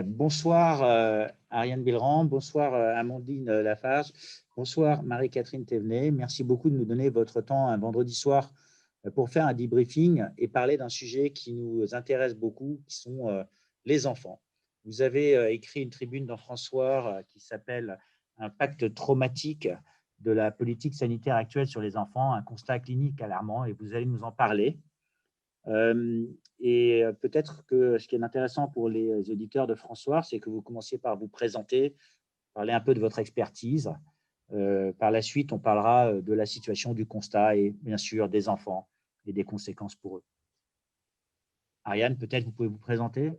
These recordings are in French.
Bonsoir Ariane Bilran, bonsoir Amandine Lafarge, bonsoir Marie-Catherine Thévenet. Merci beaucoup de nous donner votre temps un vendredi soir pour faire un debriefing et parler d'un sujet qui nous intéresse beaucoup, qui sont les enfants. Vous avez écrit une tribune dans François qui s'appelle « Un pacte traumatique de la politique sanitaire actuelle sur les enfants, un constat clinique alarmant » et vous allez nous en parler. Et peut-être que ce qui est intéressant pour les auditeurs de François, c'est que vous commenciez par vous présenter, parler un peu de votre expertise. Par la suite, on parlera de la situation, du constat et bien sûr des enfants et des conséquences pour eux. Ariane, peut-être vous pouvez vous présenter?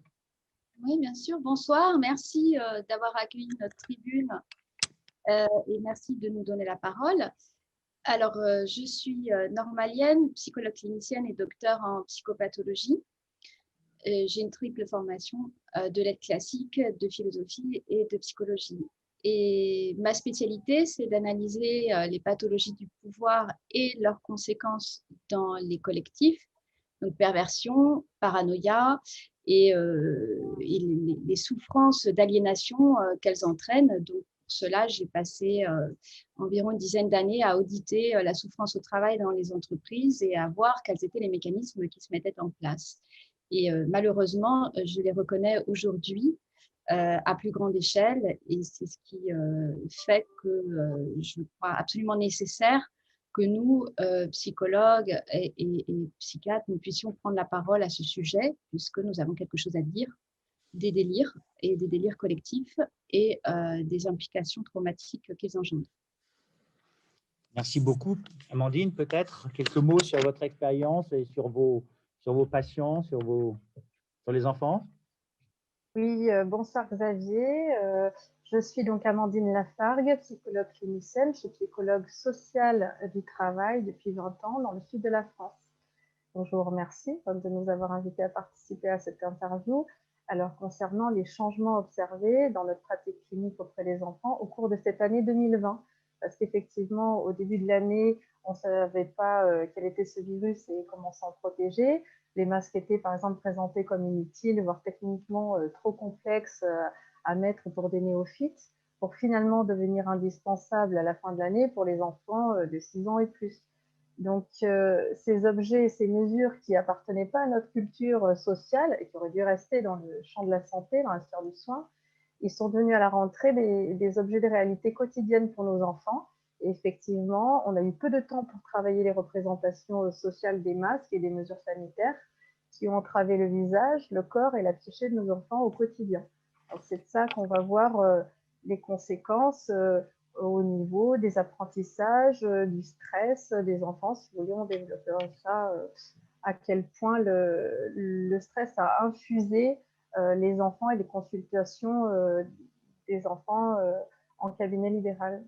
Oui, bien sûr. Bonsoir. Merci d'avoir accueilli notre tribune et merci de nous donner la parole. Alors, je suis normalienne, psychologue clinicienne et docteur en psychopathologie. J'ai une triple formation de lettres classiques, de philosophie et de psychologie. Et ma spécialité, c'est d'analyser les pathologies du pouvoir et leurs conséquences dans les collectifs, donc perversion, paranoïa et les souffrances d'aliénation qu'elles entraînent. Donc, pour cela, j'ai passé environ une dizaine d'années à auditer la souffrance au travail dans les entreprises et à voir quels étaient les mécanismes qui se mettaient en place. Et malheureusement, je les reconnais aujourd'hui à plus grande échelle et c'est ce qui fait que je crois absolument nécessaire que nous, psychologues et psychiatres, nous puissions prendre la parole à ce sujet puisque nous avons quelque chose à dire des délires et des délires collectifs et des implications traumatiques qu'ils engendrent. Merci beaucoup. Amandine, peut-être quelques mots sur votre expérience et sur vos patients, sur les enfants? Oui, bonsoir Xavier. Je suis donc Amandine Lafargue, psychologue clinicienne. Je suis psychologue sociale du travail depuis 20 ans dans le sud de la France. Donc, je vous remercie de nous avoir invités à participer à cette interview. Alors, concernant les changements observés dans notre pratique clinique auprès des enfants au cours de cette année 2020, parce qu'effectivement, au début de l'année, on ne savait pas quel était ce virus et comment s'en protéger. Les masques étaient, par exemple, présentés comme inutiles, voire techniquement trop complexes à mettre pour des néophytes, pour finalement devenir indispensables à la fin de l'année pour les enfants de 6 ans et plus. Donc, ces objets et ces mesures qui appartenaient pas à notre culture sociale et qui auraient dû rester dans le champ de la santé, dans la sphère du soin, ils sont devenus à la rentrée des objets de réalité quotidienne pour nos enfants. Et effectivement, on a eu peu de temps pour travailler les représentations sociales des masques et des mesures sanitaires qui ont entravé le visage, le corps et la psyché de nos enfants au quotidien. Donc, c'est de ça qu'on va voir les conséquences au niveau des apprentissages, du stress des enfants. Si vous voulez, on développera ça, à quel point le stress a infusé les enfants et les consultations des enfants en cabinet libéral.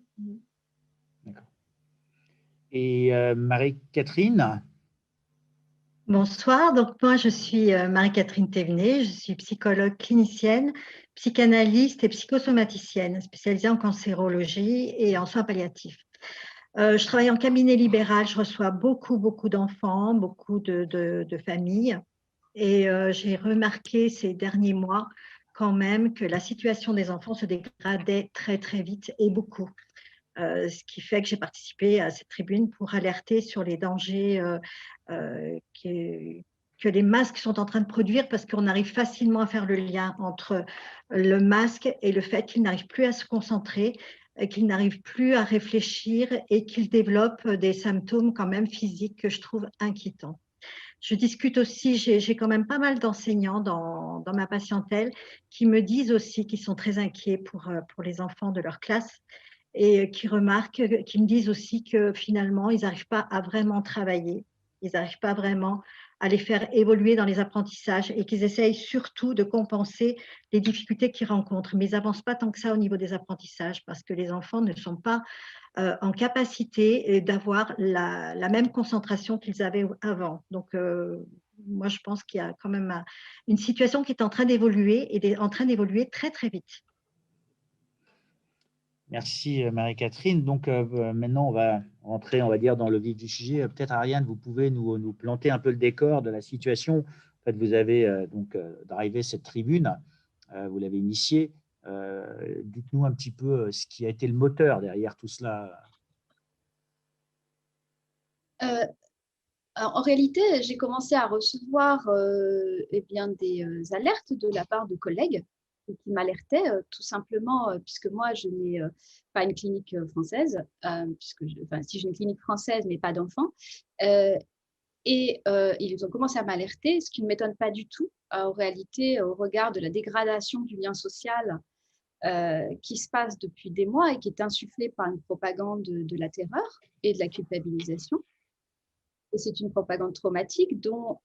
D'accord. Et Marie-Catherine? Bonsoir, donc moi je suis Marie-Catherine Thévenet, je suis psychologue clinicienne, psychanalyste et psychosomaticienne spécialisée en cancérologie et en soins palliatifs. Je travaille en cabinet libéral, je reçois beaucoup d'enfants, beaucoup de familles et j'ai remarqué ces derniers mois quand même que la situation des enfants se dégradait très vite et beaucoup. Ce qui fait que j'ai participé à cette tribune pour alerter sur les dangers que les masques sont en train de produire parce qu'on arrive facilement à faire le lien entre le masque et le fait qu'ils n'arrivent plus à se concentrer, qu'ils n'arrivent plus à réfléchir et qu'ils développent des symptômes quand même physiques que je trouve inquiétants. Je discute aussi, j'ai quand même pas mal d'enseignants dans ma patientèle qui me disent aussi qu'ils sont très inquiets pour les enfants de leur classe et qui remarquent, qui me disent aussi que finalement, ils n'arrivent pas à vraiment travailler, ils n'arrivent pas vraiment à les faire évoluer dans les apprentissages et qu'ils essayent surtout de compenser les difficultés qu'ils rencontrent. Mais ils n'avancent pas tant que ça au niveau des apprentissages parce que les enfants ne sont pas en capacité d'avoir la même concentration qu'ils avaient avant. Donc, moi, je pense qu'il y a quand même une situation qui est en train d'évoluer et en train d'évoluer très vite. Merci Marie-Catherine. Donc maintenant, on va rentrer, on va dire, dans le vif du sujet. Peut-être Ariane, vous pouvez nous planter un peu le décor de la situation. En fait, vous avez donc d'arriver cette tribune vous l'avez initié. Dites-nous un petit peu ce qui a été le moteur derrière tout cela. En réalité, j'ai commencé à recevoir eh bien, des alertes de la part de collègues qui m'alertaient tout simplement, puisque moi, je n'ai pas une clinique française, si j'ai une clinique française, mais pas d'enfants. Et ils ont commencé à m'alerter, ce qui ne m'étonne pas du tout, en réalité, au regard de la dégradation du lien social qui se passe depuis des mois et qui est insufflée par une propagande de la terreur et de la culpabilisation. Et c'est une propagande traumatique dont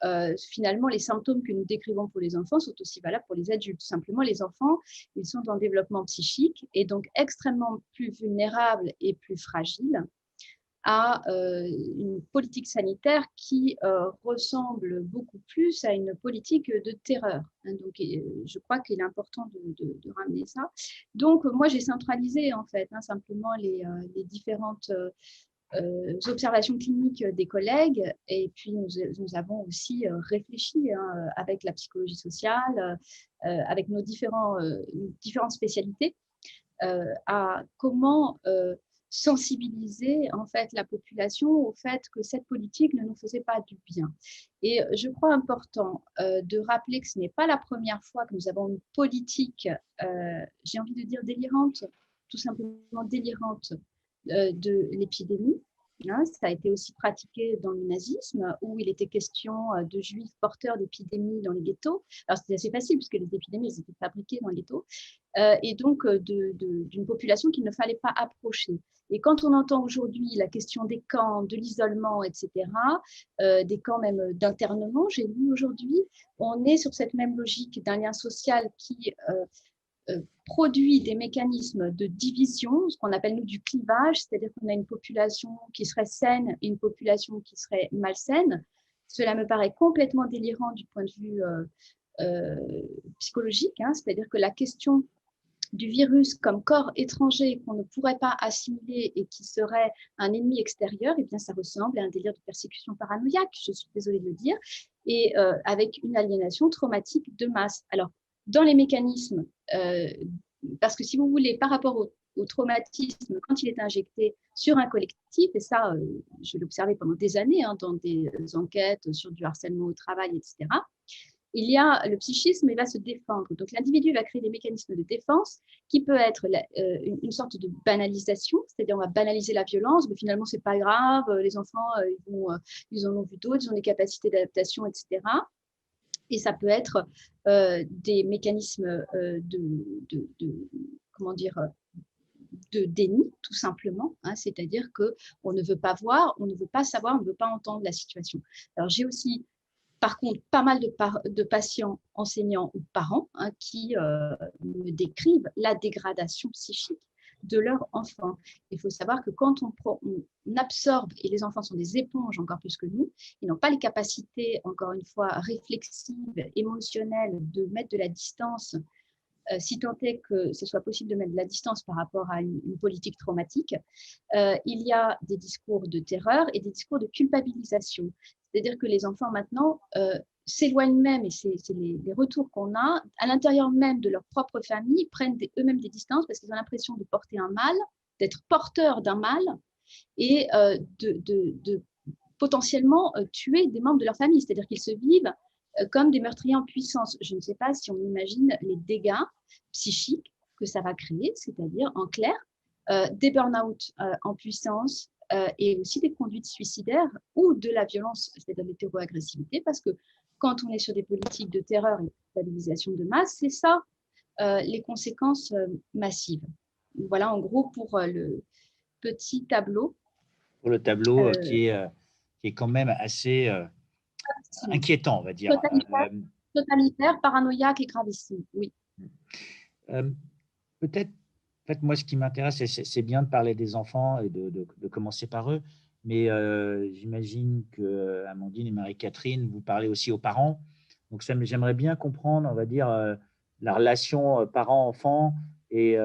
finalement les symptômes que nous décrivons pour les enfants sont aussi valables pour les adultes. Simplement, les enfants, ils sont en développement psychique et donc extrêmement plus vulnérables et plus fragiles à une politique sanitaire qui ressemble beaucoup plus à une politique de terreur. Donc, je crois qu'il est important de ramener ça. Donc, moi, j'ai centralisé en fait simplement les différentes observations cliniques des collègues, et puis nous avons aussi réfléchi avec la psychologie sociale, avec nos différentes spécialités, à comment sensibiliser en fait la population au fait que cette politique ne nous faisait pas du bien. Et je crois important de rappeler que ce n'est pas la première fois que nous avons une politique, j'ai envie de dire délirante, tout simplement délirante, de l'épidémie. Ça a été aussi pratiqué dans le nazisme, où il était question de juifs porteurs d'épidémies dans les ghettos. Alors c'était assez facile, puisque les épidémies elles étaient fabriquées dans les ghettos, et donc d'une population qu'il ne fallait pas approcher. Et quand on entend aujourd'hui la question des camps, de l'isolement, etc., des camps même d'internement, j'ai lu aujourd'hui, on est sur cette même logique d'un lien social qui produit des mécanismes de division, ce qu'on appelle nous du clivage, c'est-à-dire qu'on a une population qui serait saine et une population qui serait malsaine. Cela me paraît complètement délirant du point de vue psychologique, c'est-à-dire que la question du virus comme corps étranger qu'on ne pourrait pas assimiler et qui serait un ennemi extérieur, eh bien, ça ressemble à un délire de persécution paranoïaque, je suis désolée de le dire, et avec une aliénation traumatique de masse. Alors, dans les mécanismes, parce que si vous voulez, par rapport au traumatisme, quand il est injecté sur un collectif, et ça, je l'ai observé pendant des années dans des enquêtes sur du harcèlement au travail, etc., il y a le psychisme, il va se défendre. Donc, l'individu va créer des mécanismes de défense qui peut être une sorte de banalisation, c'est-à-dire on va banaliser la violence, mais finalement, ce n'est pas grave, les enfants, ils en ont vu d'autres, ils ont des capacités d'adaptation, etc. Et ça peut être des mécanismes comment dire, de déni, tout simplement, c'est-à-dire qu'on ne veut pas voir, on ne veut pas savoir, on ne veut pas entendre la situation. Alors, j'ai aussi par contre, pas mal de patients, enseignants ou parents qui me décrivent la dégradation psychique de leur enfant. Il faut savoir que quand on absorbe, et les enfants sont des éponges encore plus que nous, ils n'ont pas les capacités, encore une fois, réflexives, émotionnelles, de mettre de la distance, si tant est que ce soit possible de mettre de la distance par rapport à une politique traumatique. Il y a des discours de terreur et des discours de culpabilisation. C'est-à-dire que les enfants maintenant s'éloignent même, et c'est les retours qu'on a, à l'intérieur même de leur propre famille, prennent eux-mêmes des distances parce qu'ils ont l'impression de porter un mal, d'être porteurs d'un mal et de potentiellement tuer des membres de leur famille. C'est-à-dire qu'ils se vivent comme des meurtriers en puissance. Je ne sais pas si on imagine les dégâts psychiques que ça va créer, c'est-à-dire en clair, des burn-out en puissance, et aussi des conduites suicidaires ou de la violence, c'est-à-dire l'hétéroagressivité, parce que quand on est sur des politiques de terreur et de stabilisation de masse, c'est ça les conséquences massives. Voilà en gros pour le petit tableau. Pour le tableau qui est quand même assez inquiétant, on va dire. Totalitaire, paranoïaque et gravissime, oui. Peut-être, en fait, moi, ce qui m'intéresse, c'est bien de parler des enfants et de commencer par eux, mais j'imagine que Amandine et Marie-Catherine, vous parlez aussi aux parents. Donc, j'aimerais bien comprendre, on va dire, la relation parent-enfant et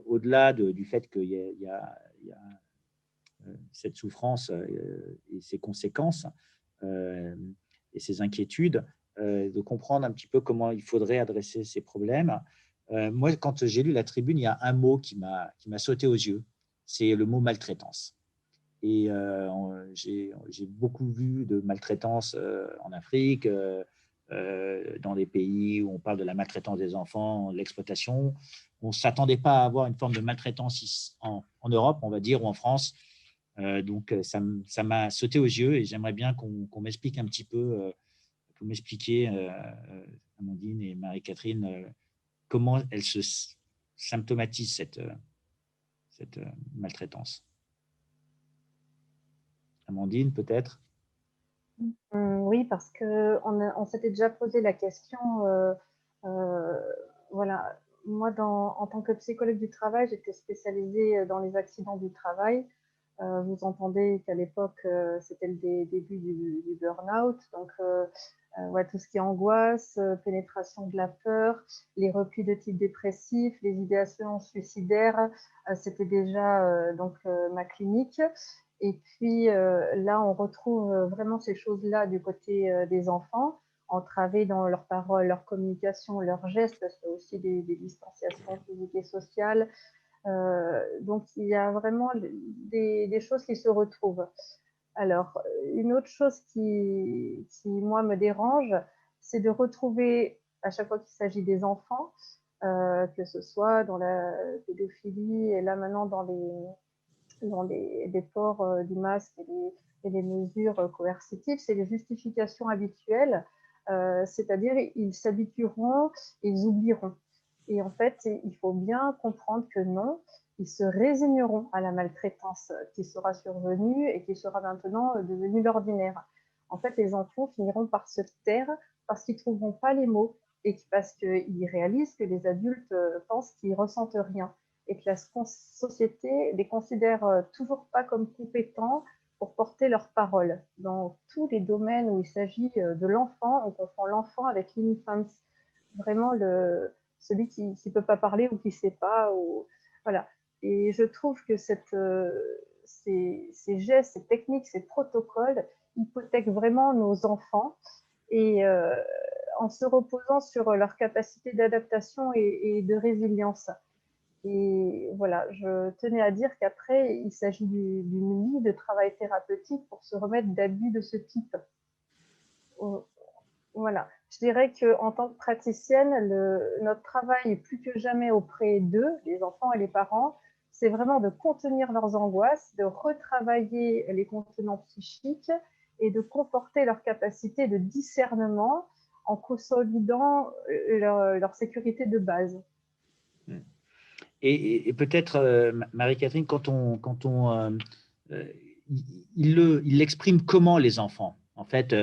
au-delà du fait qu'il y a cette souffrance et ses conséquences et ses inquiétudes. de comprendre un petit peu comment il faudrait adresser ces problèmes. Moi, quand j'ai lu la tribune, il y a un mot qui m'a sauté aux yeux, c'est le mot maltraitance. Et j'ai beaucoup vu de maltraitance en Afrique, dans des pays où on parle de la maltraitance des enfants, de l'exploitation. On ne s'attendait pas à avoir une forme de maltraitance en Europe, on va dire, ou en France. Donc, ça m'a sauté aux yeux et j'aimerais bien qu'on m'explique un petit peu, que vous m'expliquiez, Amandine et Marie-Catherine, comment elle se symptomatise cette maltraitance. Amandine, peut-être? Oui, parce qu'on s'était déjà posé la question. Voilà, moi, en tant que psychologue du travail, j'étais spécialisée dans les accidents du travail. Vous entendez qu'à l'époque, c'était le début du burn-out. Donc, ouais, tout ce qui est angoisse, pénétration de la peur, les replis de type dépressif, les idéations suicidaires, c'était déjà ma clinique. Et puis là, on retrouve vraiment ces choses-là du côté des enfants, entravés dans leurs paroles, leur communication, leurs gestes, parce qu'il y a aussi des distanciations physiques et sociales. Donc, il y a vraiment des choses qui se retrouvent. Alors, une autre chose qui moi, me dérange, c'est de retrouver, à chaque fois qu'il s'agit des enfants, que ce soit dans la pédophilie et là maintenant dans les ports du masque et les mesures coercitives, c'est les justifications habituelles, c'est-à-dire ils s'habitueront, ils oublieront. Et en fait, il faut bien comprendre que non, ils se résigneront à la maltraitance qui sera survenue et qui sera maintenant devenue l'ordinaire. En fait, les enfants finiront par se taire parce qu'ils ne trouveront pas les mots et parce qu'ils réalisent que les adultes pensent qu'ils ne ressentent rien et que la société les considère toujours pas comme compétents pour porter leurs paroles. Dans tous les domaines où il s'agit de l'enfant, on confond l'enfant avec l'infant, vraiment celui qui ne peut pas parler ou qui ne sait pas. Voilà. Et je trouve que ces gestes, ces techniques, ces protocoles hypothèquent vraiment nos enfants et en se reposant sur leur capacité d'adaptation et de résilience. Et voilà, je tenais à dire qu'après, il s'agit d'une vie de travail thérapeutique pour se remettre d'abus de ce type. Voilà, je dirais qu'en tant que praticienne, notre travail plus que jamais auprès d'eux, les enfants et les parents, c'est vraiment de contenir leurs angoisses, de retravailler les contenants psychiques et de conforter leur capacité de discernement en consolidant leur sécurité de base. Et peut-être, Marie-Catherine, il l'exprime comment les enfants, en fait,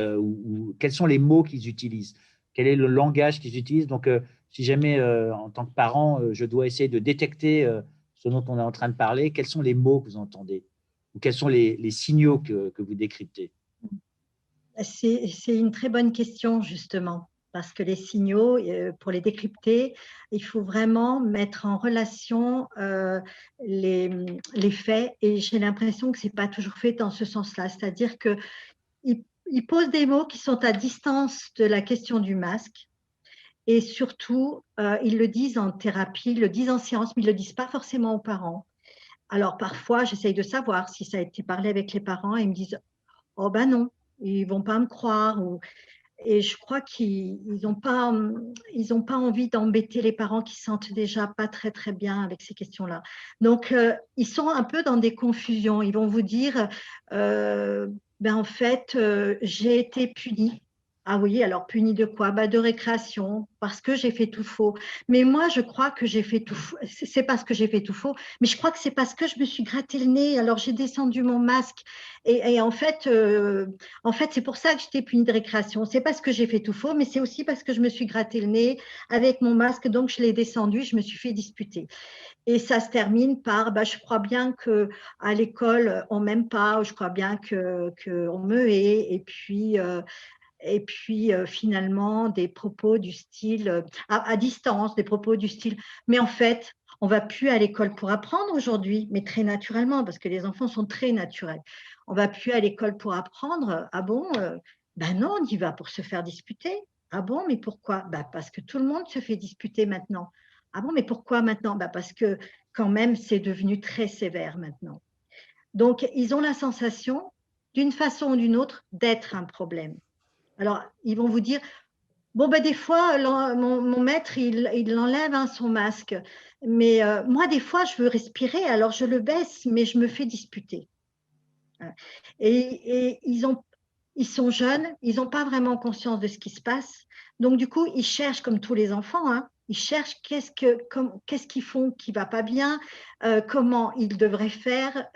quels sont les mots qu'ils utilisent, quel est le langage qu'ils utilisent. Donc, si jamais, en tant que parent, je dois essayer de détecter ce dont on est en train de parler, quels sont les mots que vous entendez ou quels sont les signaux que vous décryptez? C'est une très bonne question, justement, parce que les signaux, pour les décrypter, il faut vraiment mettre en relation les faits, et j'ai l'impression que ce n'est pas toujours fait dans ce sens-là, c'est-à-dire qu'ils posent des mots qui sont à distance de la question du masque, et surtout, ils le disent en thérapie, ils le disent en séance, mais ils ne le disent pas forcément aux parents. Alors, parfois, j'essaye de savoir si ça a été parlé avec les parents, et ils me disent « Oh ben non ». Ils ne vont pas me croire. Et je crois qu'ils n'ont pas envie d'embêter les parents qui se sentent déjà pas très, très bien avec ces questions-là. Donc, ils sont un peu dans des confusions. Ils vont vous dire, en fait, j'ai été punie. Ah oui, alors punie de quoi? De récréation, parce que j'ai fait tout faux. Mais moi, je crois que j'ai fait tout faux. C'est parce que j'ai fait tout faux, mais je crois que c'est parce que je me suis gratté le nez, alors j'ai descendu mon masque. Et en fait, c'est pour ça que j'étais punie de récréation. C'est parce que j'ai fait tout faux, mais c'est aussi parce que je me suis gratté le nez avec mon masque, donc je l'ai descendu, je me suis fait disputer. Et ça se termine par je crois bien qu'à l'école, on ne m'aime pas, ou je crois bien qu'on me hait, et puis finalement, des propos du style, à distance, des propos du style, mais en fait, on ne va plus à l'école pour apprendre aujourd'hui, mais très naturellement, parce que les enfants sont très naturels. On ne va plus à l'école pour apprendre. Ah bon? Non, on y va pour se faire disputer. Ah bon, mais pourquoi? Parce que tout le monde se fait disputer maintenant. Ah bon, mais pourquoi maintenant? Parce que quand même, c'est devenu très sévère maintenant. Donc, ils ont la sensation, d'une façon ou d'une autre, d'être un problème. Alors, ils vont vous dire, bon, des fois, mon maître, il enlève son masque. Mais moi, des fois, je veux respirer, alors je le baisse, mais je me fais disputer. Et ils sont jeunes, ils n'ont pas vraiment conscience de ce qui se passe. Donc, du coup, ils cherchent, comme tous les enfants, hein, ils cherchent qu'est-ce qu'ils font qui ne va pas bien, comment ils devraient faire.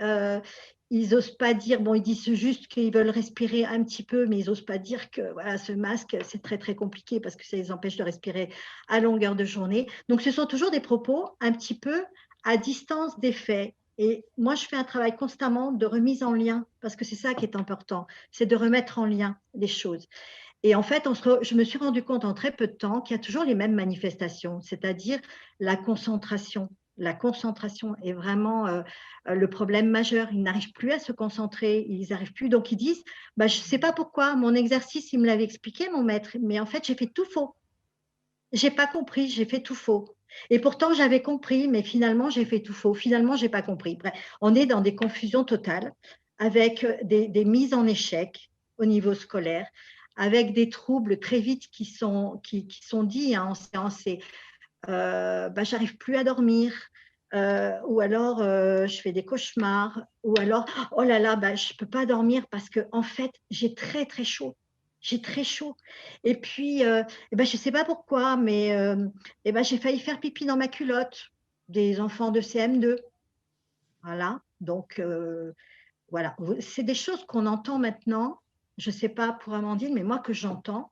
Ils n'osent pas dire, bon, ils disent juste qu'ils veulent respirer un petit peu, mais ils n'osent pas dire que voilà, ce masque, c'est très, très compliqué parce que ça les empêche de respirer à longueur de journée. Donc, ce sont toujours des propos un petit peu à distance des faits. Et moi, je fais un travail constamment de remise en lien, parce que c'est ça qui est important, c'est de remettre en lien les choses. Et en fait, je me suis rendu compte en très peu de temps qu'il y a toujours les mêmes manifestations, c'est-à-dire la concentration. La concentration est vraiment le problème majeur. Ils n'arrivent plus à se concentrer, ils n'arrivent plus. Donc, ils disent, je ne sais pas pourquoi, mon exercice, il me l'avait expliqué, mon maître, mais en fait, j'ai fait tout faux. Je n'ai pas compris, j'ai fait tout faux. Et pourtant, j'avais compris, mais finalement, j'ai fait tout faux. Finalement, je n'ai pas compris. Bref, on est dans des confusions totales, avec des mises en échec au niveau scolaire, avec des troubles très vite qui sont dits en séance. J'arrive plus à dormir, ou alors je fais des cauchemars, ou alors, oh là là, je ne peux pas dormir parce que en fait, j'ai très, très chaud. J'ai très chaud. Et puis, je ne sais pas pourquoi, mais j'ai failli faire pipi dans ma culotte, des enfants de CM2. Voilà. Donc, voilà. C'est des choses qu'on entend maintenant. Je ne sais pas pour Amandine, mais moi que j'entends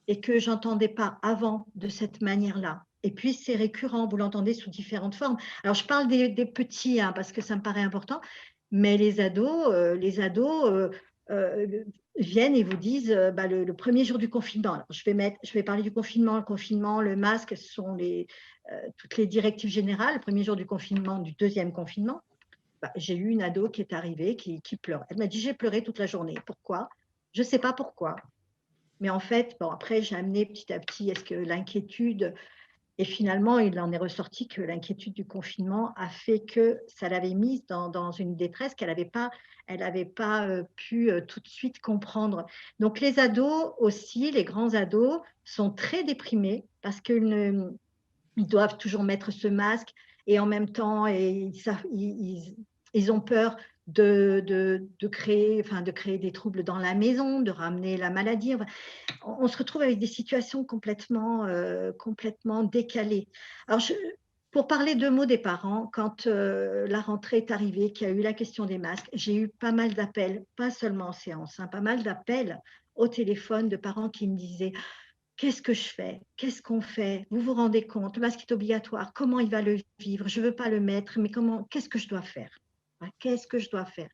et que je n'entendais pas avant de cette manière-là. Et puis, c'est récurrent, vous l'entendez sous différentes formes. Alors, je parle des petits, hein, parce que ça me paraît important, mais les ados viennent et vous disent le premier jour du confinement. Alors, je vais parler du confinement. Le confinement, le masque, ce sont toutes les directives générales. Le premier jour du confinement, du deuxième confinement, j'ai eu une ado qui est arrivée, qui pleure. Elle m'a dit, j'ai pleuré toute la journée. Pourquoi? Je ne sais pas pourquoi. Mais en fait, après, j'ai amené petit à petit, est-ce que l'inquiétude, et finalement, il en est ressorti que l'inquiétude du confinement a fait que ça l'avait mise dans une détresse qu'elle n'avait pas pu tout de suite comprendre. Donc, les ados aussi, les grands ados, sont très déprimés parce qu'ils doivent toujours mettre ce masque et en même temps, ils ont peur de créer des troubles dans la maison, de ramener la maladie. On se retrouve avec des situations complètement décalées. Alors, pour parler 2 mots des parents, quand la rentrée est arrivée, qu'il y a eu la question des masques, j'ai eu pas mal d'appels, pas seulement en séance, pas mal d'appels au téléphone de parents qui me disaient « Qu'est-ce que je fais? Qu'est-ce qu'on fait? Vous vous rendez compte? Le masque est obligatoire. Comment il va le vivre? Je ne veux pas le mettre, mais qu'est-ce que je dois faire? Qu'est-ce que je dois faire ?»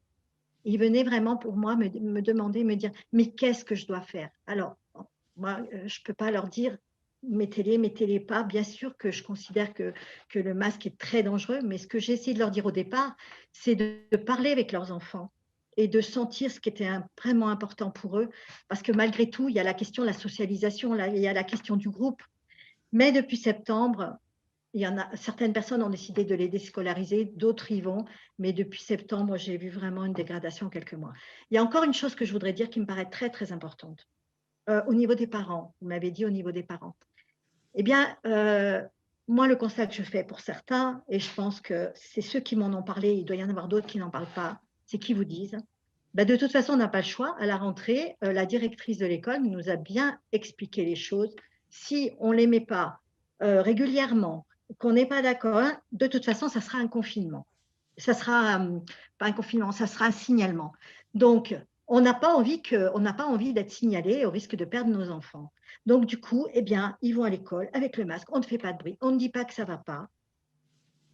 Il venait vraiment pour moi me demander, me dire « Mais qu'est-ce que je dois faire ?» Alors, moi, je ne peux pas leur dire « Mettez-les pas ». Bien sûr que je considère que le masque est très dangereux, mais ce que j'ai essayé de leur dire au départ, c'est de parler avec leurs enfants et de sentir ce qui était vraiment important pour eux. Parce que malgré tout, il y a la question de la socialisation, il y a la question du groupe. Mais depuis septembre, certaines personnes ont décidé de les déscolariser, d'autres y vont, mais depuis septembre, j'ai vu vraiment une dégradation en quelques mois. Il y a encore une chose que je voudrais dire qui me paraît très, très importante. Au niveau des parents, vous m'avez dit au niveau des parents. Eh bien, moi, le constat que je fais pour certains, et je pense que c'est ceux qui m'en ont parlé, il doit y en avoir d'autres qui n'en parlent pas, c'est qui vous disent de toute façon, on n'a pas le choix. À la rentrée, la directrice de l'école nous a bien expliqué les choses. Si on ne les met pas régulièrement, qu'on n'est pas d'accord, de toute façon, ça sera un confinement. Ça sera pas un confinement, ça sera un signalement. Donc, on n'a pas envie d'être signalé au risque de perdre nos enfants. Donc, du coup, eh bien, ils vont à l'école avec le masque. On ne fait pas de bruit. On ne dit pas que ça ne va pas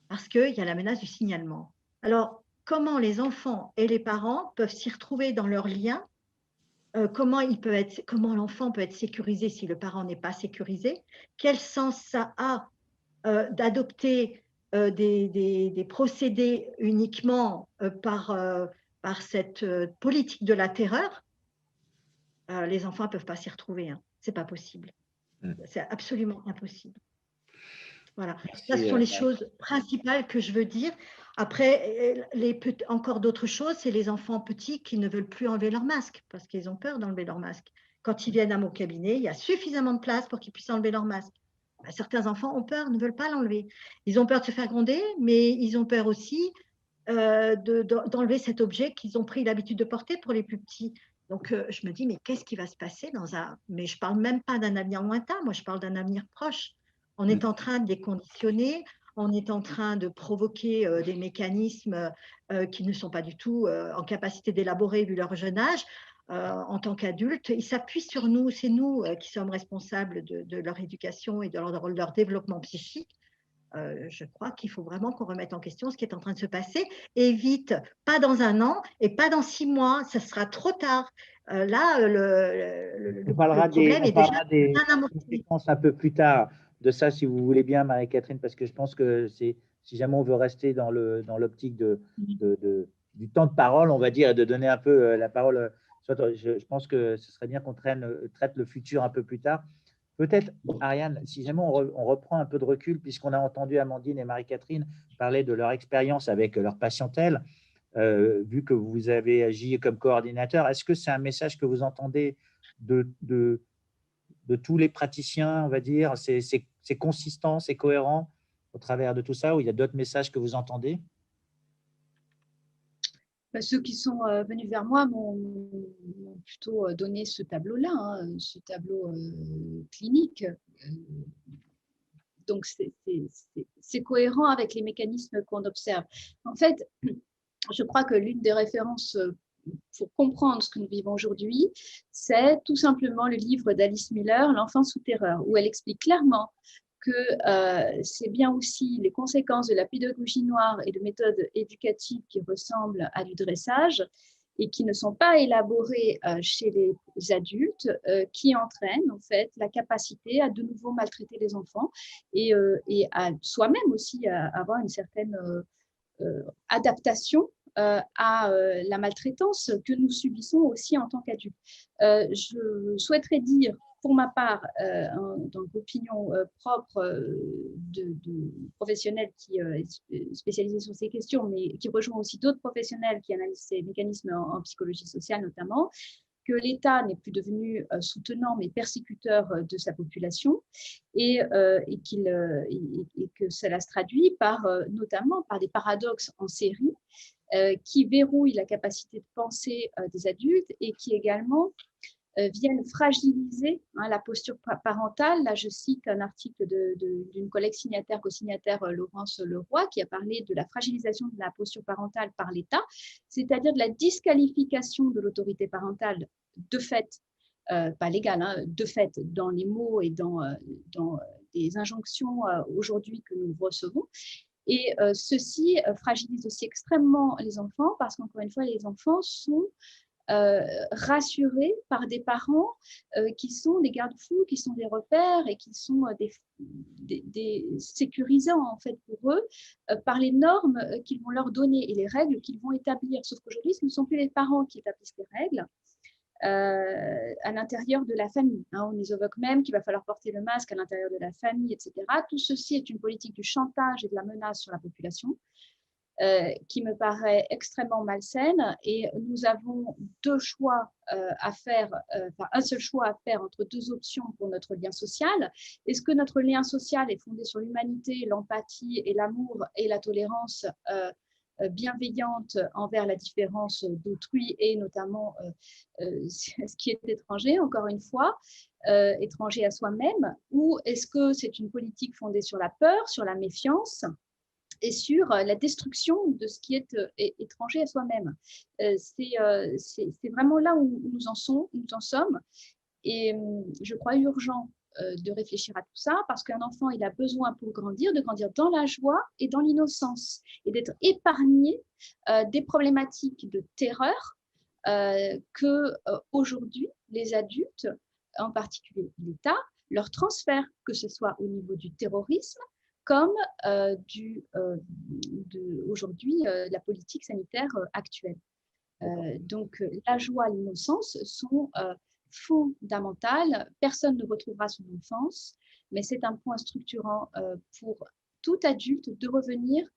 parce qu'il y a la menace du signalement. Alors, comment les enfants et les parents peuvent s'y retrouver dans leur lien, comment l'enfant peut être sécurisé si le parent n'est pas sécurisé, quel sens ça a d'adopter des procédés uniquement par cette politique de la terreur. Les enfants ne peuvent pas s'y retrouver, ce n'est pas possible. C'est absolument impossible. Voilà, Merci, ça ce sont les choses principales que je veux dire. Après, encore d'autres choses, c'est les enfants petits qui ne veulent plus enlever leur masque parce qu'ils ont peur d'enlever leur masque. Quand ils viennent à mon cabinet, il y a suffisamment de place pour qu'ils puissent enlever leur masque. Ben, certains enfants ont peur, ne veulent pas l'enlever. Ils ont peur de se faire gronder, mais ils ont peur aussi d'enlever cet objet qu'ils ont pris l'habitude de porter pour les plus petits. Donc, je me dis, mais qu'est-ce qui va se passer dans un… Mais je ne parle même pas d'un avenir lointain, moi, je parle d'un avenir proche. On est en train de les conditionner, on est en train de provoquer des mécanismes qui ne sont pas du tout en capacité d'élaborer vu leur jeune âge. En tant qu'adultes, ils s'appuient sur nous, c'est nous qui sommes responsables de leur éducation et de leur développement psychique. Je crois qu'il faut vraiment qu'on remette en question ce qui est en train de se passer et vite, pas dans 1 an et pas dans 6 mois, ça sera trop tard. Là, on parlera le problème est déjà des bien amorti. conséquences un peu plus tard de ça, si vous voulez bien, Marie-Catherine, parce que je pense que si jamais on veut rester dans l'optique du temps de parole, on va dire, et de donner un peu la parole, je pense que ce serait bien qu'on traite le futur un peu plus tard. Peut-être, Ariane, si jamais on reprend un peu de recul, puisqu'on a entendu Amandine et Marie-Catherine parler de leur expérience avec leur patientèle, vu que vous avez agi comme coordinateur, est-ce que c'est un message que vous entendez de tous les praticiens, on va dire? C'est consistant, c'est cohérent au travers de tout ça, ou il y a d'autres messages que vous entendez? Ceux qui sont venus vers moi m'ont plutôt donné ce tableau-là, hein, ce tableau clinique. Donc, c'est cohérent avec les mécanismes qu'on observe. En fait, je crois que l'une des références pour comprendre ce que nous vivons aujourd'hui, c'est tout simplement le livre d'Alice Miller, L'enfant sous terreur, où elle explique clairement que c'est bien aussi les conséquences de la pédagogie noire et de méthodes éducatives qui ressemblent à du dressage et qui ne sont pas élaborées chez les adultes, qui entraînent en fait la capacité à de nouveau maltraiter les enfants et à soi-même aussi à avoir une certaine adaptation à la maltraitance que nous subissons aussi en tant qu'adultes. Je souhaiterais dire, pour ma part, dans l'opinion propre de professionnels qui est spécialisés sur ces questions, mais qui rejoint aussi d'autres professionnels qui analysent ces mécanismes en psychologie sociale notamment, que l'État n'est plus devenu soutenant mais persécuteur de sa population et que cela se traduit notamment par des paradoxes en série qui verrouillent la capacité de penser des adultes et qui également viennent fragiliser la posture parentale. Là, je cite un article d'une collègue co-signataire, Laurence Leroy, qui a parlé de la fragilisation de la posture parentale par l'État, c'est-à-dire de la disqualification de l'autorité parentale de fait, pas légale, hein, de fait, dans les mots et dans les injonctions aujourd'hui que nous recevons. Et ceci fragilise aussi extrêmement les enfants parce qu'encore une fois, les enfants sont rassurés par des parents qui sont des garde-fous, qui sont des repères et qui sont des sécurisants en fait pour eux par les normes qu'ils vont leur donner et les règles qu'ils vont établir. Sauf qu'aujourd'hui, ce ne sont plus les parents qui établissent les règles à l'intérieur de la famille. On les évoque même qu'il va falloir porter le masque à l'intérieur de la famille, etc. Tout ceci est une politique du chantage et de la menace sur la population. Qui me paraît extrêmement malsaine et nous avons deux choix à faire, un seul choix à faire entre deux options pour notre lien social. Est-ce que notre lien social est fondé sur l'humanité, l'empathie et l'amour et la tolérance bienveillante envers la différence d'autrui et notamment ce qui est étranger, encore une fois, étranger à soi-même, ou est-ce que c'est une politique fondée sur la peur, sur la méfiance et sur la destruction de ce qui est étranger à soi-même. C'est vraiment là où nous en sommes. Et je crois urgent de réfléchir à tout ça parce qu'un enfant, il a besoin pour grandir, de grandir dans la joie et dans l'innocence et d'être épargné des problématiques de terreur que aujourd'hui, les adultes, en particulier l'État, leur transfèrent, que ce soit au niveau du terrorisme, comme aujourd'hui la politique sanitaire actuelle. Donc la joie et l'innocence sont fondamental. Personne ne retrouvera son enfance, mais c'est un point structurant pour tout adulte de revenir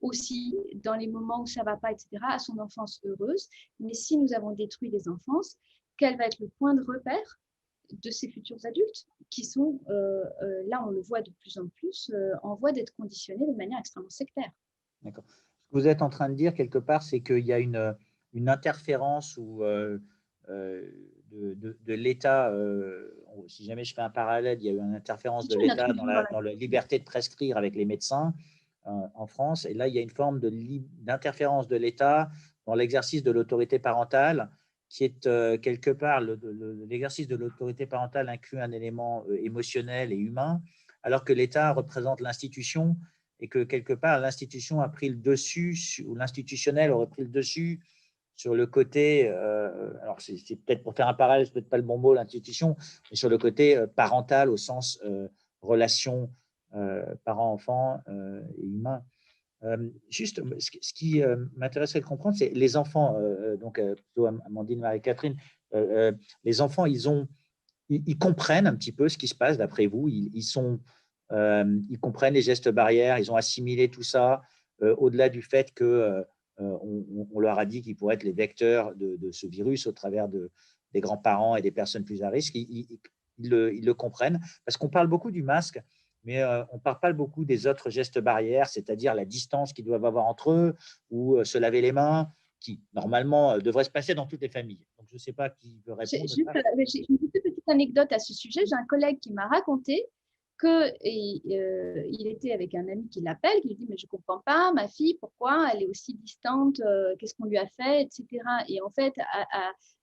aussi dans les moments où ça ne va pas, etc., à son enfance heureuse. Mais si nous avons détruit les enfances, quel va être le point de repère de ces futurs adultes qui sont, là on le voit de plus en plus, en voie d'être conditionnés de manière extrêmement sectaire. D'accord. Ce que vous êtes en train de dire quelque part, c'est qu'il y a une interférence de l'État. Si jamais je fais un parallèle, il y a eu une interférence de l'État dans la liberté de prescrire avec les médecins en France. Et là, il y a une forme d'interférence de l'État dans l'exercice de l'autorité parentale, qui est quelque part, l'exercice de l'autorité parentale inclut un élément émotionnel et humain, alors que l'État représente l'institution et que quelque part, l'institution a pris le dessus, ou l'institutionnel aurait pris le dessus sur le côté, alors c'est peut-être pour faire un parallèle, c'est peut-être pas le bon mot, l'institution, mais sur le côté parental au sens relation parent-enfant et humain. Juste, ce qui m'intéresserait de comprendre, c'est les enfants, donc plutôt Amandine, Marie-Catherine, les enfants, ils comprennent un petit peu ce qui se passe d'après vous, ils comprennent les gestes barrières, ils ont assimilé tout ça, au-delà du fait que on leur a dit qu'ils pourraient être les vecteurs de ce virus au travers des grands-parents et des personnes plus à risque, ils le comprennent, parce qu'on parle beaucoup du masque, mais on ne parle pas beaucoup des autres gestes barrières, c'est-à-dire la distance qu'ils doivent avoir entre eux, ou se laver les mains, qui, normalement, devrait se passer dans toutes les familles. Donc, je ne sais pas qui veut répondre. J'ai une petite anecdote à ce sujet. J'ai un collègue qui m'a raconté qu'il était avec un ami qui l'appelle, qui lui dit « mais je ne comprends pas, ma fille, pourquoi elle est aussi distante, qu'est-ce qu'on lui a fait, etc. » Et en fait,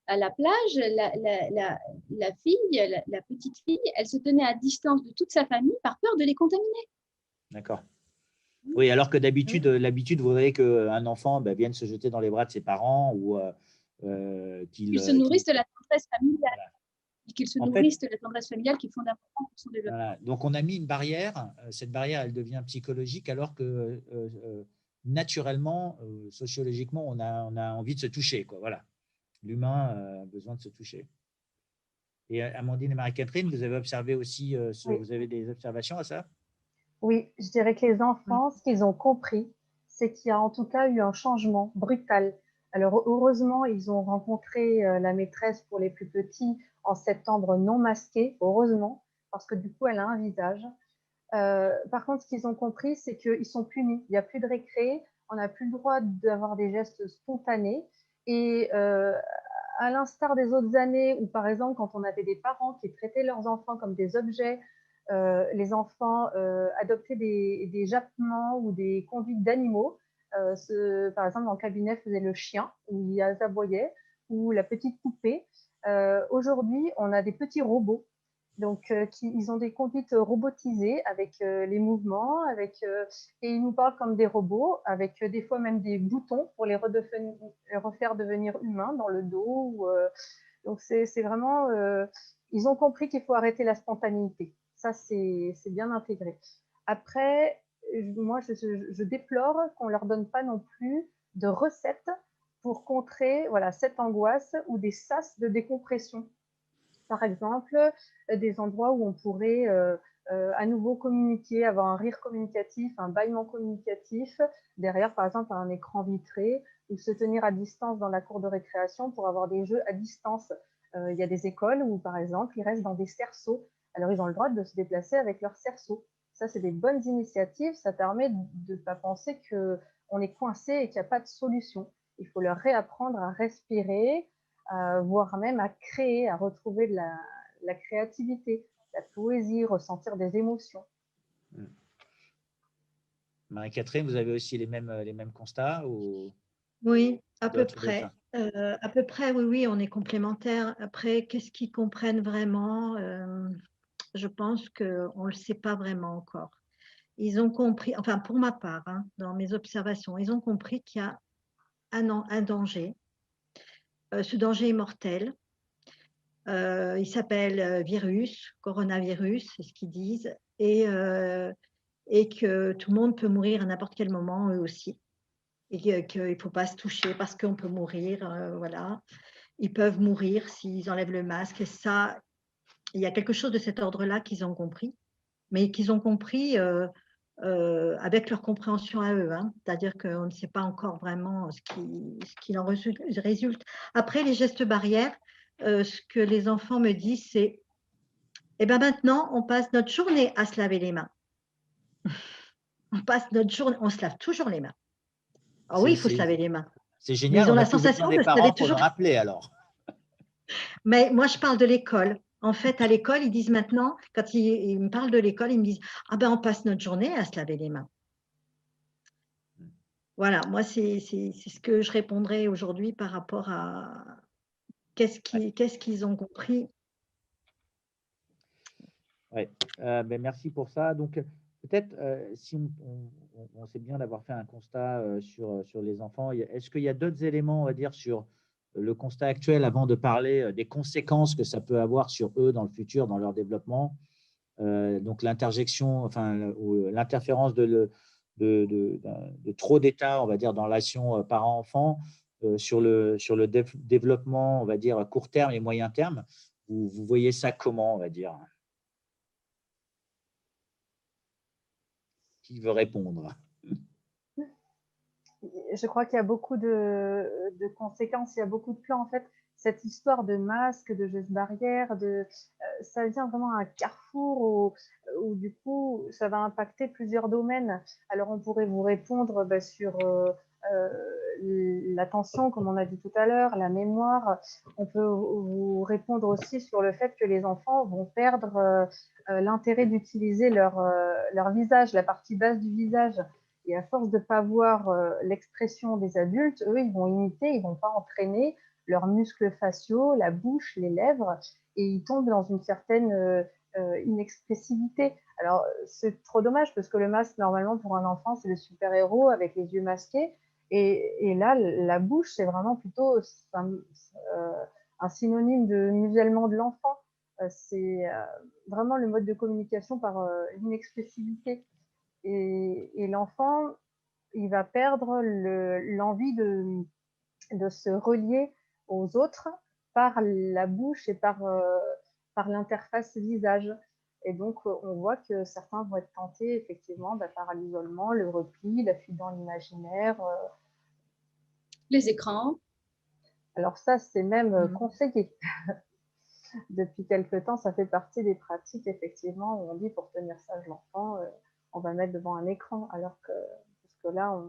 à la plage, la fille, la petite fille, elle se tenait à distance de toute sa famille par peur de les contaminer. D'accord. Oui, alors que d'habitude, l'habitude voudrait qu'un enfant vienne se jeter dans les bras de ses parents ou qu'il se nourrisse de la tendresse familiale. Voilà. Qu'ils se nourrissent de la tendresse familiale qui est fondamentale pour son développement. Voilà. Donc, on a mis une barrière. Cette barrière, elle devient psychologique, alors que naturellement, sociologiquement, on a envie de se toucher, quoi. Voilà. L'humain a besoin de se toucher. Et Amandine et Marie-Catherine, vous avez observé aussi, oui. Vous avez des observations à ça? Oui, je dirais que les enfants, ce qu'ils ont compris, c'est qu'il y a en tout cas eu un changement brutal. Alors, heureusement, ils ont rencontré la maîtresse pour les plus petits en septembre non masquée, heureusement, parce que du coup, elle a un visage. Par contre, ce qu'ils ont compris, c'est qu'ils sont punis. Il n'y a plus de récré, on n'a plus le droit d'avoir des gestes spontanés. Et à l'instar des autres années où, par exemple, quand on avait des parents qui traitaient leurs enfants comme des objets, les enfants adoptaient des jappements ou des conduites d'animaux. Par exemple, dans le cabinet, faisait le chien, où il aboyait, ou la petite poupée. Aujourd'hui, on a des petits robots. Donc, ils ont des conduites robotisées avec les mouvements, et ils nous parlent comme des robots, avec des fois même des boutons pour les refaire devenir humains dans le dos. Donc, c'est vraiment… ils ont compris qu'il faut arrêter la spontanéité. Ça, c'est bien intégré. Après, moi, je déplore qu'on ne leur donne pas non plus de recettes pour contrer cette angoisse ou des sas de décompression. Par exemple, des endroits où on pourrait à nouveau communiquer, avoir un rire communicatif, un bâillement communicatif, derrière, par exemple, un écran vitré, ou se tenir à distance dans la cour de récréation pour avoir des jeux à distance. Il y a des écoles où, par exemple, ils restent dans des cerceaux. Alors, ils ont le droit de se déplacer avec leur cerceau. Ça, c'est des bonnes initiatives. Ça permet de ne pas penser qu'on est coincé et qu'il n'y a pas de solution. Il faut leur réapprendre à respirer, voire même à créer, à retrouver de la créativité, la poésie, ressentir des émotions. Marie-Catherine, vous avez aussi les mêmes constats ou… Oui, à peu près. À peu près, oui, on est complémentaires. Après, qu'est-ce qu'ils comprennent vraiment? Je pense qu'on ne le sait pas vraiment encore. Ils ont compris, enfin pour ma part, dans mes observations, ils ont compris qu'il y a un danger. Ce danger est mortel. Il s'appelle virus, coronavirus, c'est ce qu'ils disent, et que tout le monde peut mourir à n'importe quel moment, eux aussi. Et qu'il ne faut pas se toucher parce qu'on peut mourir, voilà. ils peuvent mourir s'ils enlèvent le masque. Et ça, il y a quelque chose de cet ordre-là qu'ils ont compris, mais qu'ils ont compris avec leur compréhension à eux. Hein. C'est-à-dire qu'on ne sait pas encore vraiment ce qui en résulte. Après, les gestes barrières, ce que les enfants me disent, c'est « Eh bien maintenant, on passe notre journée à se laver les mains. On passe notre journée, on se lave toujours les mains. » Ah oui, il faut se laver les mains. C'est Mais génial, ils ont on la n'a plus besoin sensation des de se laver parents pour le toujours. rappeler alors. Mais moi, je parle de l'école. En fait, à l'école, ils disent maintenant, quand ils me parlent de l'école, ils me disent « Ah ben, on passe notre journée à se laver les mains. » Voilà, moi, c'est ce que je répondrai aujourd'hui par rapport à qu'est-ce qu'ils ont compris. Ouais. Ben, merci pour ça. Donc, peut-être, si on sait bien d'avoir fait un constat sur les enfants, est-ce qu'il y a d'autres éléments, on va dire, sur le constat actuel avant de parler des conséquences que ça peut avoir sur eux dans le futur, dans leur développement? Donc, l'interjection, enfin, ou l'interférence de trop d'État, on va dire, dans l'action parent-enfant sur le développement, on va dire, à court terme et moyen terme. Vous voyez ça comment, on va dire? Qui veut répondre? Je crois qu'il y a beaucoup de conséquences, il y a beaucoup de plans. En fait, cette histoire de masque, de gestes barrières, ça vient vraiment à un carrefour où du coup, ça va impacter plusieurs domaines. Alors, on pourrait vous répondre sur l'attention, comme on a dit tout à l'heure, la mémoire. On peut vous répondre aussi sur le fait que les enfants vont perdre l'intérêt d'utiliser leur visage, la partie basse du visage. Et à force de ne pas voir l'expression des adultes, eux, ils vont imiter, ils ne vont pas entraîner leurs muscles faciaux, la bouche, les lèvres, et ils tombent dans une certaine inexpressivité. Alors, c'est trop dommage parce que le masque, normalement, pour un enfant, c'est le super-héros avec les yeux masqués. Et là, la bouche, c'est vraiment plutôt un synonyme de musellement de l'enfant. C'est vraiment le mode de communication par l'inexpressivité. Et l'enfant, il va perdre l'envie de se relier aux autres par la bouche et par l'interface visage. Et donc, on voit que certains vont être tentés effectivement par l'isolement, le repli, la fuite dans l'imaginaire. Les écrans. Alors ça, c'est même conseillé. Depuis quelque temps, ça fait partie des pratiques, effectivement, où on dit pour tenir sage l'enfant, on va mettre devant un écran, alors que là,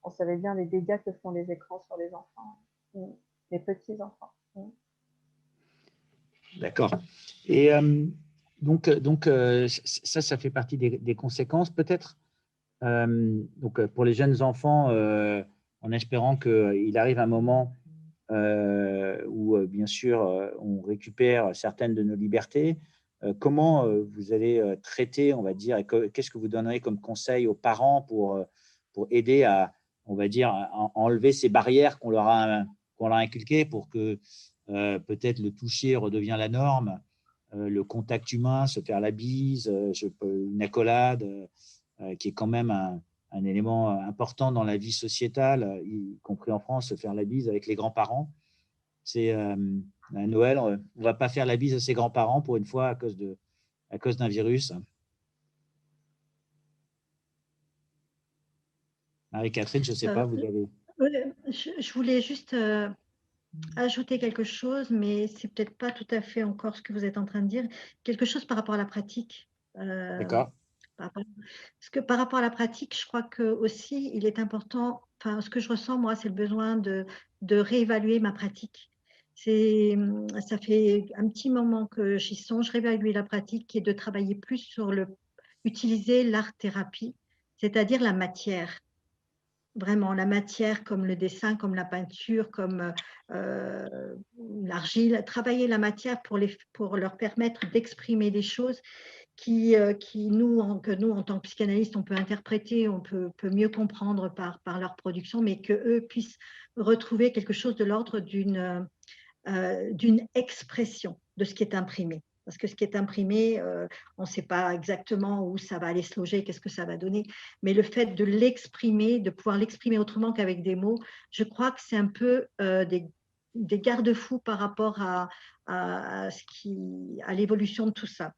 on savait bien les dégâts que font les écrans sur les enfants, les petits-enfants. D'accord. Et donc ça fait partie des conséquences, peut-être. Donc, pour les jeunes enfants, en espérant qu'il arrive un moment où, bien sûr, on récupère certaines de nos libertés, comment vous allez traiter, on va dire, et qu'est-ce que vous donnerez comme conseil aux parents pour aider à, on va dire, à enlever ces barrières qu'on leur a inculquées pour que peut-être le toucher redevient la norme, le contact humain, se faire la bise, une accolade, qui est quand même un élément important dans la vie sociétale, y compris en France, se faire la bise avec les grands-parents. C'est à Noël, on ne va pas faire la bise à ses grands-parents pour une fois à cause d'un virus. Marie-Catherine, je ne sais pas, vous avez… Je voulais juste ajouter quelque chose, mais c'est peut-être pas tout à fait encore ce que vous êtes en train de dire. Quelque chose par rapport à la pratique. D'accord. Parce que par rapport à la pratique, je crois que aussi il est important, enfin ce que je ressens moi, c'est le besoin de réévaluer ma pratique. Ça fait un petit moment que j'y songe, réévaluer la pratique et de travailler plus sur utiliser l'art-thérapie, c'est-à-dire la matière. Vraiment, la matière comme le dessin, comme la peinture, comme l'argile, travailler la matière pour leur permettre d'exprimer des choses que nous, en tant que psychanalystes, on peut interpréter, on peut mieux comprendre par leur production, mais qu'eux puissent retrouver quelque chose de l'ordre d'une expression de ce qui est imprimé. Parce que ce qui est imprimé, on ne sait pas exactement où ça va aller se loger, qu'est-ce que ça va donner, mais le fait de l'exprimer, de pouvoir l'exprimer autrement qu'avec des mots, je crois que c'est un peu des garde-fous par rapport à l'évolution de tout ça.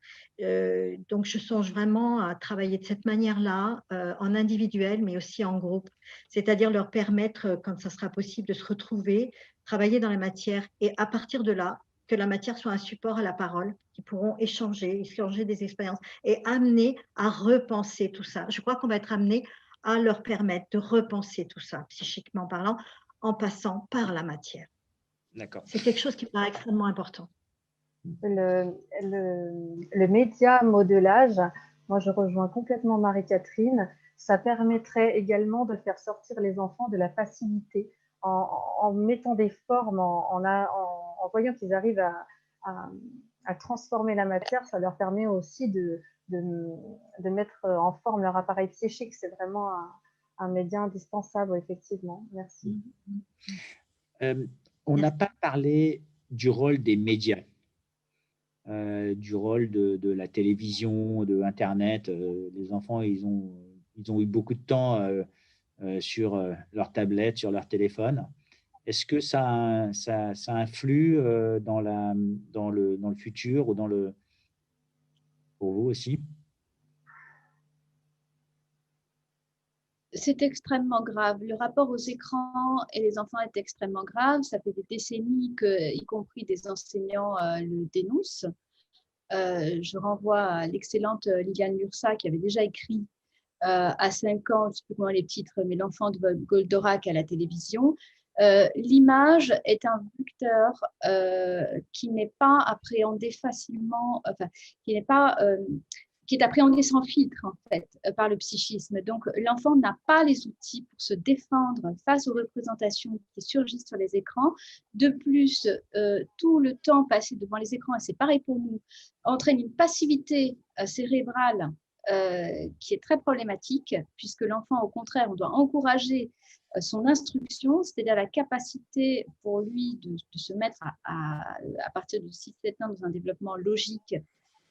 Donc, je songe vraiment à travailler de cette manière-là, en individuel, mais aussi en groupe. C'est-à-dire leur permettre, quand ça sera possible, de se retrouver, travailler dans la matière et à partir de là, que la matière soit un support à la parole, qui pourront échanger des expériences et amener à repenser tout ça. Je crois qu'on va être amené à leur permettre de repenser tout ça, psychiquement parlant, en passant par la matière. D'accord. C'est quelque chose qui me paraît extrêmement important. Le média modelage, moi je rejoins complètement Marie-Catherine, ça permettrait également de faire sortir les enfants de la facilité en mettant des formes, en voyant qu'ils arrivent à transformer la matière, ça leur permet aussi de mettre en forme leur appareil psychique. C'est vraiment un média indispensable, effectivement. Merci. On n'a pas parlé du rôle des médias, du rôle de la télévision, de Internet. Les enfants, ils ont eu beaucoup de temps sur leur tablette, sur leur téléphone. Est-ce que ça influe dans le futur ou pour vous aussi? C'est extrêmement grave. Le rapport aux écrans et les enfants est extrêmement grave. Ça fait des décennies que, y compris des enseignants, le dénoncent. Je renvoie à l'excellente Liliane Lursa qui avait déjà écrit à 5 ans, je ne sais plus comment les titres, mais l'enfant de Goldorak à la télévision. L'image est un vecteur qui n'est pas appréhendé facilement, enfin, qui est appréhendé sans filtre en fait par le psychisme. Donc l'enfant n'a pas les outils pour se défendre face aux représentations qui surgissent sur les écrans. De plus, tout le temps passé devant les écrans, et c'est pareil pour nous, entraîne une passivité cérébrale qui est très problématique, puisque l'enfant, au contraire, on doit encourager son instruction, c'est-à-dire la capacité pour lui de se mettre à partir de 6-7 ans dans un développement logique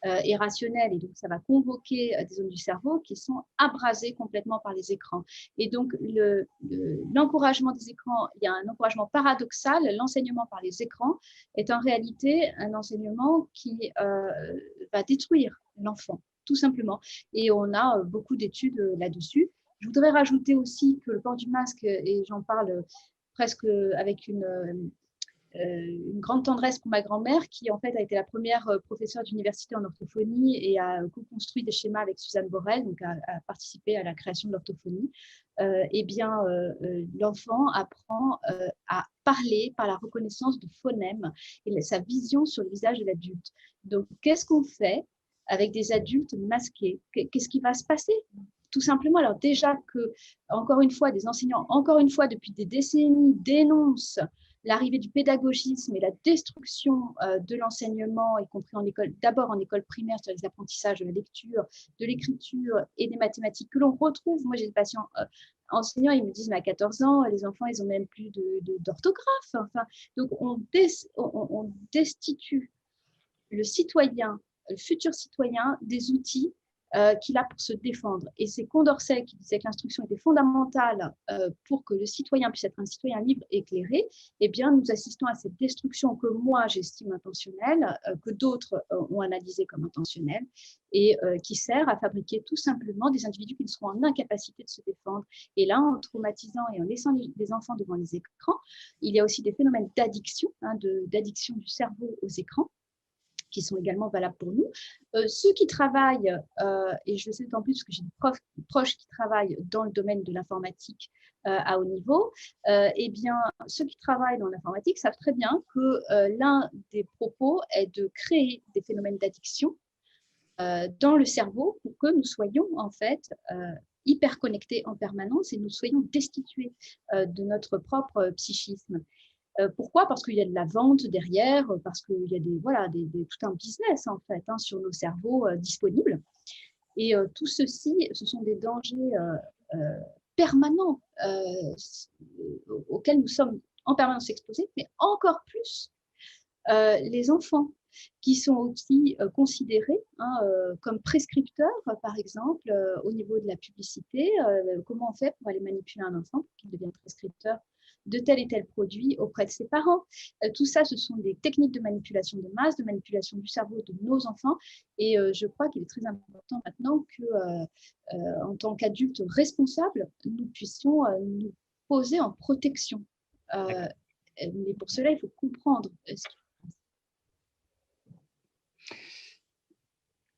et rationnel, et donc ça va convoquer des zones du cerveau qui sont abrasées complètement par les écrans. Et donc l'encouragement des écrans, il y a un encouragement paradoxal. L'enseignement par les écrans est en réalité un enseignement qui va détruire l'enfant, tout simplement. Et on a beaucoup d'études là-dessus. Je voudrais rajouter aussi que le port du masque, et j'en parle presque avec une grande tendresse pour ma grand-mère, qui en fait a été la première professeure d'université en orthophonie et a co-construit des schémas avec Suzanne Borel, donc a participé à la création de l'orthophonie. Eh bien, l'enfant apprend à parler par la reconnaissance de phonèmes et sa vision sur le visage de l'adulte. Donc, qu'est-ce qu'on fait avec des adultes masqués? Qu'est-ce qui va se passer? Tout simplement, alors déjà que, encore une fois, des enseignants, encore une fois, depuis des décennies, dénoncent l'arrivée du pédagogisme et la destruction de l'enseignement, y compris en école, d'abord en école primaire, sur les apprentissages de la lecture, de l'écriture et des mathématiques que l'on retrouve. Moi, j'ai des patients enseignants, ils me disent, mais à 14 ans, les enfants, ils n'ont même plus d'orthographe. Enfin, donc, on destitue le citoyen, le futur citoyen, des outils qu'il a pour se défendre. Et c'est Condorcet qui disait que l'instruction était fondamentale pour que le citoyen puisse être un citoyen libre et éclairé. Eh bien, nous assistons à cette destruction que moi, j'estime intentionnelle, que d'autres ont analysée comme intentionnelle, et qui sert à fabriquer tout simplement des individus qui ne seront en incapacité de se défendre. Et là, en traumatisant et en laissant les enfants devant les écrans, il y a aussi des phénomènes d'addiction, d'addiction du cerveau aux écrans, qui sont également valables pour nous. Ceux qui travaillent, et je le sais d'autant plus parce que j'ai des proches qui travaillent dans le domaine de l'informatique à haut niveau, eh bien, ceux qui travaillent dans l'informatique savent très bien que l'un des propos est de créer des phénomènes d'addiction dans le cerveau pour que nous soyons en fait hyper connectés en permanence et nous soyons destitués de notre propre psychisme. Pourquoi? Parce qu'il y a de la vente derrière, parce qu'il y a tout un business en fait sur nos cerveaux disponibles. Et tout ceci, ce sont des dangers permanents auxquels nous sommes en permanence exposés, mais encore plus les enfants qui sont aussi considérés comme prescripteurs, par exemple, au niveau de la publicité. Comment on fait pour aller manipuler un enfant pour qu'il devienne prescripteur de tel et tel produit auprès de ses parents. Tout ça, ce sont des techniques de manipulation de masse, de manipulation du cerveau de nos enfants. Et je crois qu'il est très important maintenant que, en tant qu'adultes responsables, nous puissions nous poser en protection. Mais pour cela, il faut comprendre ce qui.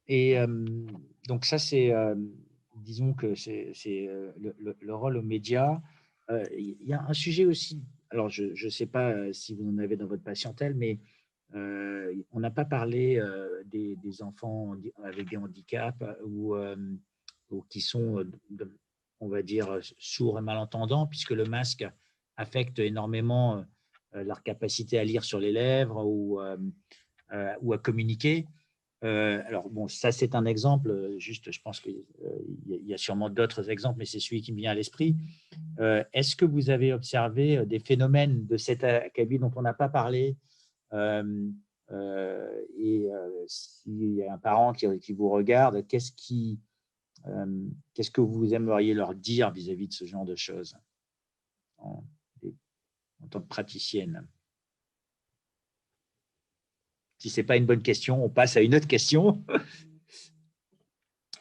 Et donc ça, c'est, disons que c'est le rôle aux médias. Il y a un sujet aussi, alors je ne sais pas si vous en avez dans votre patientèle, mais on n'a pas parlé des enfants avec des handicaps ou qui sont, on va dire, sourds et malentendants, puisque le masque affecte énormément leur capacité à lire sur les lèvres ou à communiquer. Alors, bon, ça, c'est un exemple. Juste, je pense qu'il y a sûrement d'autres exemples, mais c'est celui qui me vient à l'esprit. Est-ce que vous avez observé des phénomènes de cet acabit dont on n'a pas parlé et s'il y a un parent qui vous regarde, qu'est-ce que vous aimeriez leur dire vis-à-vis de ce genre de choses en tant que praticienne? Si ce n'est pas une bonne question, on passe à une autre question.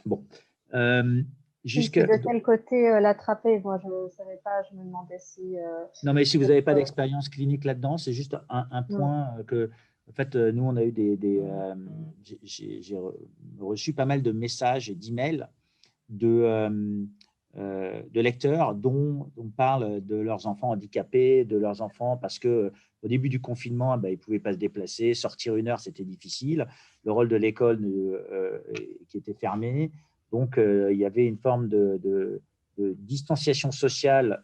Bon. De quel côté l'attraper? Moi, je ne savais pas, je me demandais si… non, mais si vous n'avez pas d'expérience clinique là-dedans, c'est juste un point que, en fait, nous, on a eu j'ai reçu pas mal de messages et d'emails de lecteurs dont on parle de leurs enfants handicapés, de leurs enfants, parce qu'au début du confinement, ils ne pouvaient pas se déplacer, sortir 1 heure, c'était difficile. Le rôle de l'école qui était fermé. Donc, il y avait une forme de distanciation sociale,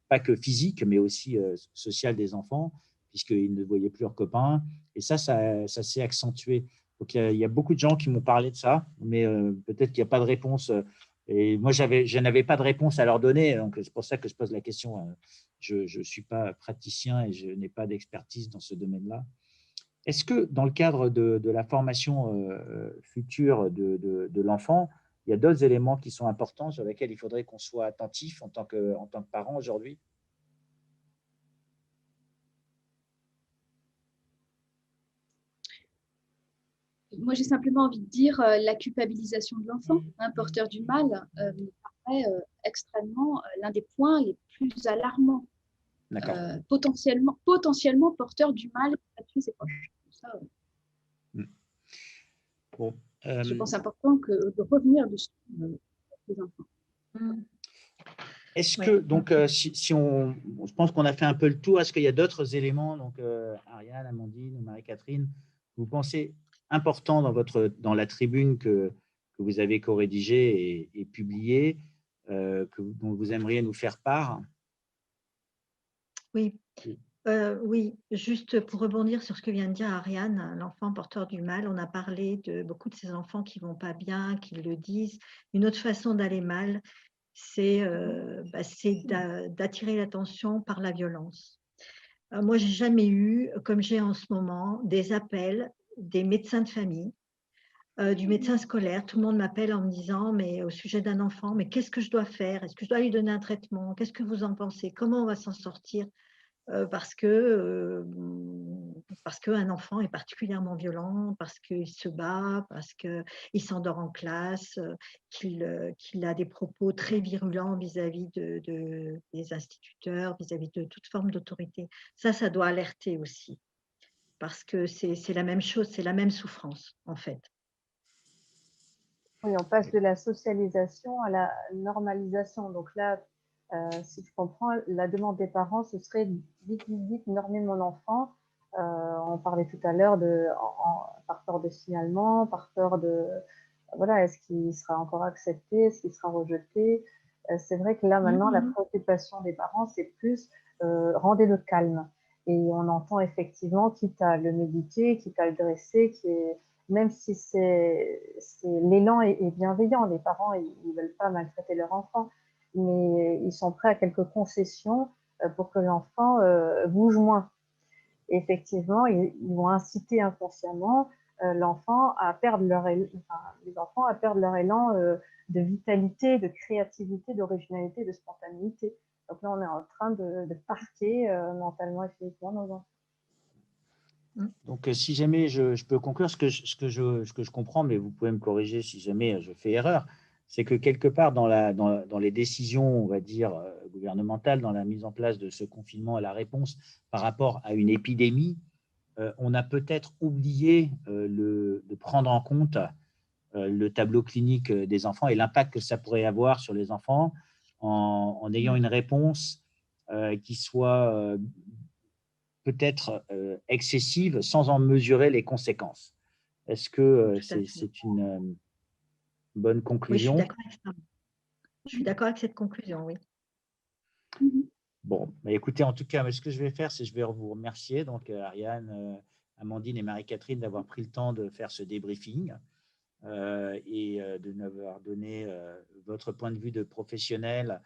pas que physique, mais aussi sociale des enfants, puisqu'ils ne voyaient plus leurs copains. Et ça s'est accentué. Donc, il y a beaucoup de gens qui m'ont parlé de ça, mais peut-être qu'il n'y a pas de réponse. Et moi, je n'avais pas de réponse à leur donner, donc c'est pour ça que je pose la question. Je ne suis pas praticien et je n'ai pas d'expertise dans ce domaine-là. Est-ce que dans le cadre de la formation future de l'enfant, il y a d'autres éléments qui sont importants sur lesquels il faudrait qu'on soit attentif en tant que parent aujourd'hui? Moi, j'ai simplement envie de dire la culpabilisation de l'enfant, porteur du mal, me paraît extrêmement l'un des points les plus alarmants. Potentiellement porteur du mal qui va tuer ses proches. Ça, bon, je pense important de revenir dessus les enfants. Est-ce que, donc, je pense qu'on a fait un peu le tour, est-ce qu'il y a d'autres éléments, donc Ariane, Amandine ou Marie-Catherine, vous pensez importants dans la tribune que vous avez co-rédigée et publiée, dont vous aimeriez nous faire part? Oui. Oui, juste pour rebondir sur ce que vient de dire Ariane, l'enfant porteur du mal, on a parlé de beaucoup de ces enfants qui ne vont pas bien, qui le disent. Une autre façon d'aller mal, c'est d'attirer l'attention par la violence. Moi, je n'ai jamais eu, comme j'ai en ce moment, des appels des médecins de famille, du médecin scolaire. Tout le monde m'appelle en me disant, mais au sujet d'un enfant, mais qu'est-ce que je dois faire? Est-ce que je dois lui donner un traitement? Qu'est-ce que vous en pensez? Comment on va s'en sortir? Parce qu'un enfant est particulièrement violent, parce qu'il se bat, parce qu'il s'endort en classe, qu'il a des propos très virulents vis-à-vis des instituteurs, vis-à-vis de toute forme d'autorité. Ça doit alerter aussi, parce que c'est la même chose, c'est la même souffrance, en fait. Oui, on passe de la socialisation à la normalisation. Donc là, si je comprends, la demande des parents, ce serait vite, normer mon enfant. On parlait tout à l'heure par peur de signalement, par peur de… Voilà, est-ce qu'il sera encore accepté, est-ce qu'il sera rejeté? C'est vrai que là, maintenant, la préoccupation des parents, c'est plus rendez-le calme. Et on entend effectivement, quitte à le médiquer, quitte à le dresser, même si l'élan est bienveillant, les parents, ils ne veulent pas maltraiter leur enfant, mais ils sont prêts à quelques concessions pour que l'enfant bouge moins. Et effectivement, ils vont inciter inconsciemment les enfants à perdre leur élan de vitalité, de créativité, d'originalité, de spontanéité. Donc là, on est en train de parquer mentalement et physiquement nos enfants. Donc, si jamais je peux conclure, ce que je comprends, mais vous pouvez me corriger si jamais je fais erreur, c'est que quelque part dans les décisions, on va dire, gouvernementales, dans la mise en place de ce confinement et la réponse par rapport à une épidémie, on a peut-être oublié de prendre en compte le tableau clinique des enfants et l'impact que ça pourrait avoir sur les enfants en ayant une réponse qui soit peut-être excessive sans en mesurer les conséquences. Est-ce que c'est une bonne Oui, je suis conclusion? d'accord avec ça. Je suis d'accord avec cette conclusion, oui. Bon, bah écoutez, en tout cas, ce que je vais faire, c'est que je vais vous remercier, donc Ariane, Amandine et Marie-Catherine, d'avoir pris le temps de faire ce débriefing et de nous avoir donné votre point de vue de professionnel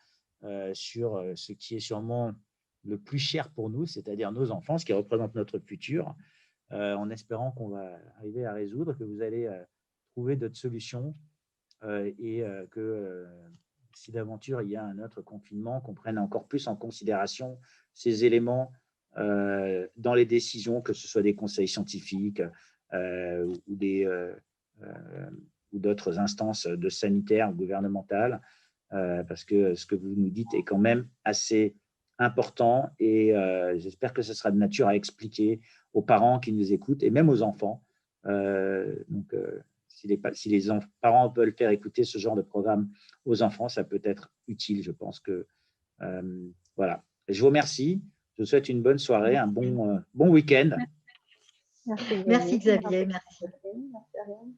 sur ce qui est sûrement le plus cher pour nous, c'est-à-dire nos enfants, ce qui représente notre futur, en espérant qu'on va arriver à résoudre, que vous allez trouver d'autres solutions et que si d'aventure il y a un autre confinement, qu'on prenne encore plus en considération ces éléments dans les décisions, que ce soit des conseils scientifiques ou d'autres instances de sanitaires ou gouvernementales, parce que ce que vous nous dites est quand même assez important et j'espère que ce sera de nature à expliquer aux parents qui nous écoutent et même aux enfants. Si les parents veulent faire écouter ce genre de programme aux enfants, ça peut être utile, je pense que voilà. Je vous remercie. Je vous souhaite une bonne soirée, un bon week-end. Merci Merci Xavier, merci. Merci Ariane.